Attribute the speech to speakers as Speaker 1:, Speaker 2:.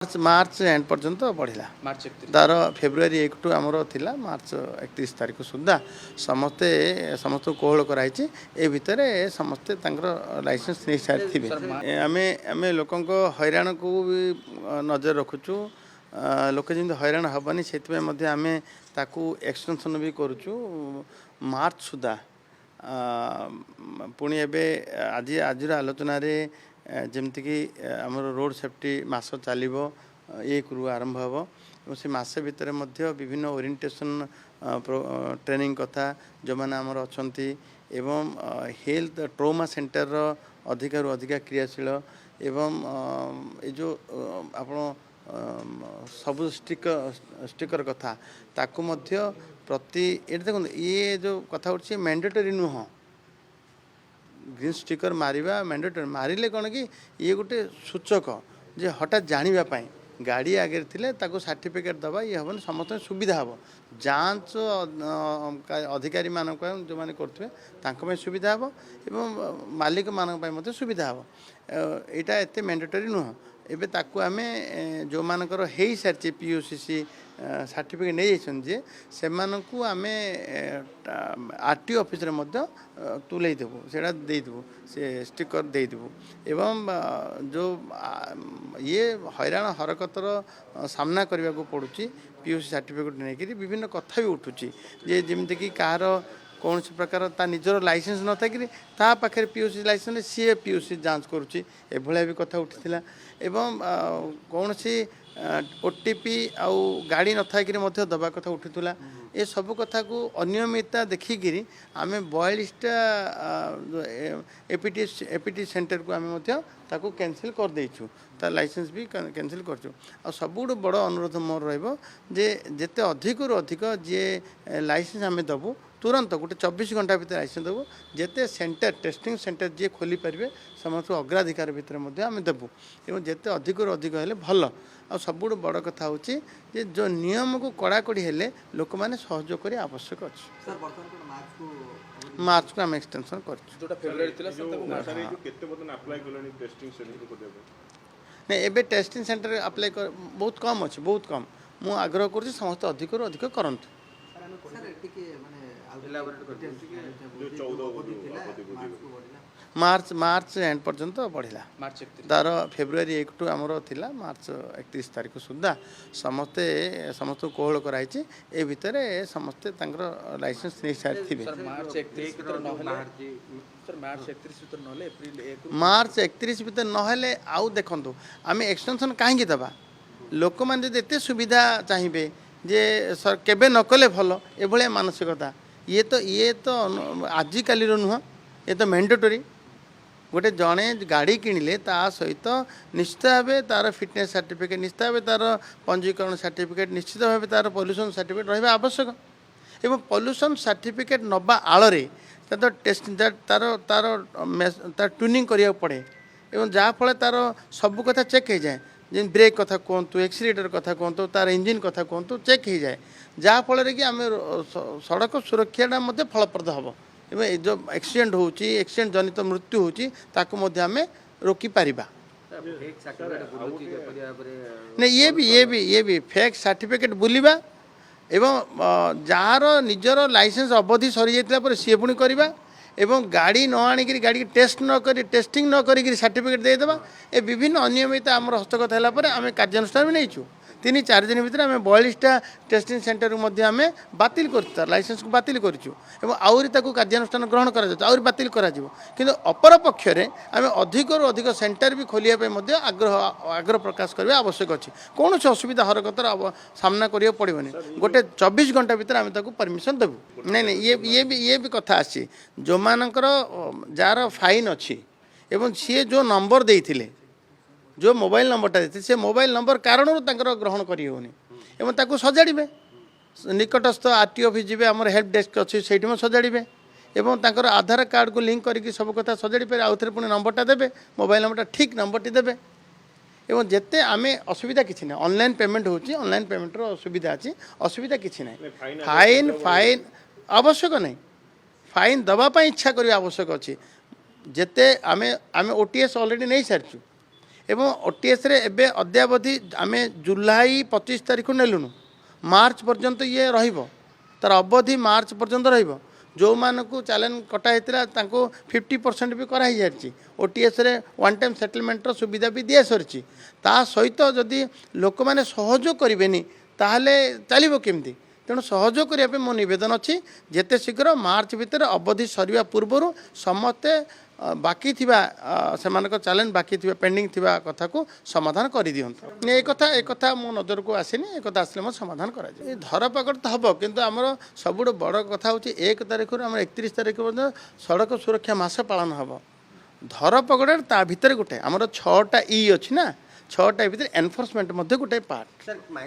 Speaker 1: मार्च and पर्यंत बढ़ला तार फेब्रुआरी 1 टू आमर थिला मार्च 31 तारीख सुधा समस्ते समस्त कोहल कराई ए भितर समस्ते लाइसेंस नहीं सारी थे आम लोक हैरान को भी नजर रखुचु लोक जमी हैरान हेनी से आम ताकू एक्सटेंशन भी करुचु मार्च सुधा पुणी एवं आज आज आलोचन जमती कि आमर रोड सेफ्टी मास चलो 1 रु आरंभ हम से मस भितर विभिन्न ओरिएंटेशन ट्रेनिंग कथा जो मैंने आमर अच्छा एवं हेल्थ ट्रोमा सेंटर अधिक रु अधिक क्रियाशील एवं ये जो आप सब स्टिकर कथा ताकू मध्य प्रति ये देखो ये जो कथा उठी मैंडेटरी नुह ग्रीन स्टिकर मारिबा मैंडेटरी मारिले कौन कि ये गोटे सूचक जे हठात जानापी गाड़ी आगे थिले ताको सर्टिफिकेट दबा ये हम समस्त सुविधा हम जांच अधिकारी मानक जो मैंने करें सुविधा हम एवं मालिक मानक सुविधा हम यहाँ एत मैंडेटरी नुह एबे ताकू आमे जो मानकर हो सारी पीयूसीसी सर्टिफिकेट नहीं जाइए से मानकू आमे आरटी ऑफिस रे मध्य तुले देबू सेटा दे देबू से स्टिकर दे देबू एवं जो ये हैरान हरकतर सामना करने को पड़ुची पीयूसी सर्टिफिकेट नहीं विभिन्न कथा भी उठुची जे जमती कि कहार कौन सी प्रकार ता निजर लाइसेंस न थी ता पाखे पीयूसी लाइसेंस सी पीयूसी जांच करुच्ची एभलिया भी कथा उठी एवं कौन सी ओटीपी आउ गाड़ी न था दबा कथा उठूला ये सब कथा को अनियमितता देखिकी आम 42टा एपीटी सेंटर को आम कैंसिल कर देचु ता लाइसेंस भी कैंसिल करचु आ सबुठ बड़ अनुरोध मोर रेते अधिक रु अधिक जी लाइसेंस आम दबू तुरंत गोटे 24 घंटा भीतर लाइसेंस देवु जेते सेंटर टेस्टिंग सेंटर जी खोली पारे समस्त अग्राधिकार भितर आम देवु एवं जिते अधिक रु अधिक है भल आ सबुठ बड़ कथा हूँ जे जो नियम को कड़ाकड़ी हेले लोक मैंने सहयोग करने आवश्यक अच्छे मार्च को आम एक्सटेंशन कर नहीं एबे टेस्टिंग सेंटर अप्लाई कर बहुत कम अच्छे बहुत कम मु आग्रह कर समस्त अधिक रु अधिक करंतु मार्च एंड पर्यंत बढ़ला तार फेब्रुआरी 1 टू आमर थिला मार्च 31 तारीख सुधा समस्ते समस्त कोहल कराई ए भितर समस्ते लाइसेंस नहीं सारी थे मार्च 31 भीतर नहेले आउ देखु आम एक्सटेंशन कहीं दबा लोक मैंने एत सुविधा चाहिए जे सर केबे न कले भल ए मानसिकता ये तो आजिकल नुह ये तो मैंडेटरी गोटे जड़े गाड़ी किणिले ता सहित निश्चित भाव तार फिटनेस सर्टिफिकेट निश्चित भाव तार पंजीकरण सर्टिफिकेट निश्चित भाव तार पॉल्यूशन सर्टिफिकेट रहा आवश्यक एवं पॉल्यूशन सर्टिफिकेट नवा आड़े तो टेस्ट तार तार तार ट्यूनिंग करिया पड़े एवं जहाँफल तार सब कथा चेक हो जाए जे ब्रेक कथा कहतु एक्सीलेटर कथा कहतु तार इंजिन कथा कहतु चेक हो जाए जहाँफल कि आम सड़क सुरक्षा फलप्रद हम एवं जो एक्सीडेंट होची एक्सीडेंट जनित मृत्यु होची ताकू मध्य आम रोकी पारिबा नहीं ये भी फेक सर्टिफिकेट बुलिबा एवं जार निजर लाइसेंस अवधि सरी जाता पर सी पुणी करवा एवं गाड़ी न आणिक गाड़ी टेस्ट न करी टेस्टिंग न करी सर्टिफिकेट देदेबा ए विभिन्न अनियमितता आम हस्तगत है आम कार्यानुष्ठान भी नहीं 3-4 दिन भर आम 42टा टेस्टिंग सेंटर आम बातिल कर लाइसेंस को बातिल करूँ आउरी कार्यानुष्ठान ग्रहण कर बातिल कर किंतु अपर पक्षरे आम अधिक रु अधिक सेंटर भी खोलिया आग्रह आग्रह प्रकाश करने आवश्यक अच्छी कौन से असुविधा हरकतर सामना करा पड़ोनी गोटे 24 घंटा भीतर आम परमिशन देवु नहीं ये भी कथा आसी जो मानकर जार फाइन अच्छी एवं सी जो नंबर देते जो मोबाइल नंबरटा देते से मोबाइल नंबर कारण ग्रहण करी होनी एवं ताकू सजाड़े निकटस्थ आरटी ऑफिस जी आम हेल्प डेस्क अच्छी से सजाड़े एवं तांकर आधार कार्ड को लिंक करके सब कथा सजाड़ी पारे आउ थे पुणी नंबरटा देवे मोबाइल नंबरटा ठीक नंबरटी देवे एवं जिते आम असुविधा किसी ना ऑनलाइन पेमेंट होची ऑनलाइन पेमेंटर सुविधा अच्छी असुविधा किसी ना फाइन फाइन आवश्यक नहीं फाइन दवापाई इच्छा करवा आवश्यक अच्छी जिते आम आम ओटीएस ऑलरेडी नहीं सारी ଏବଂ OTS रे ଏବେ ଅଦ୍ୟାବଧି ଆମେ ଜୁଲାଇ 25 ତାରିଖ ନେଲୁନୁ ମାର୍ଚ୍ଚ पर्यंत ये रहिबो तार अवधि मार्च पर्यंत रहिबो जो मानकु चैलेंज कटा हेतिला तांको 50% भी करा जायछि OTS रे वन टाइम सेटलमेंट रो सुविधा भी दिया सरछि ता सहित जदि लोक माने सहयोग करिवेनी ताहले चलिबो केमती तेणु सहयोग करने मो नवेदन अच्छी जिते शीघ्र मार्च भितर अवधि सरवा पूर्वर समस्ते बाकी थिबा सेमानक चैलेंज बाकी थिबा पेंडिंग थिबा कथा को समाधान कर दियंतु एक कथा मो नजर को आसेनी एक कथा आसले मो समाधान करा जाय धरपकड़ तो हम किंतु आमर सबुठ बड़ कथा हूँ 1 तारिख रु 31 तारिख पर्यंत सड़क सुरक्षा मास पालन हम धरपकड़ ता भितर गोटे आमर 6टा ई अच्छी ना 6टा भितर एनफोर्समेंट गोटे पार्ट।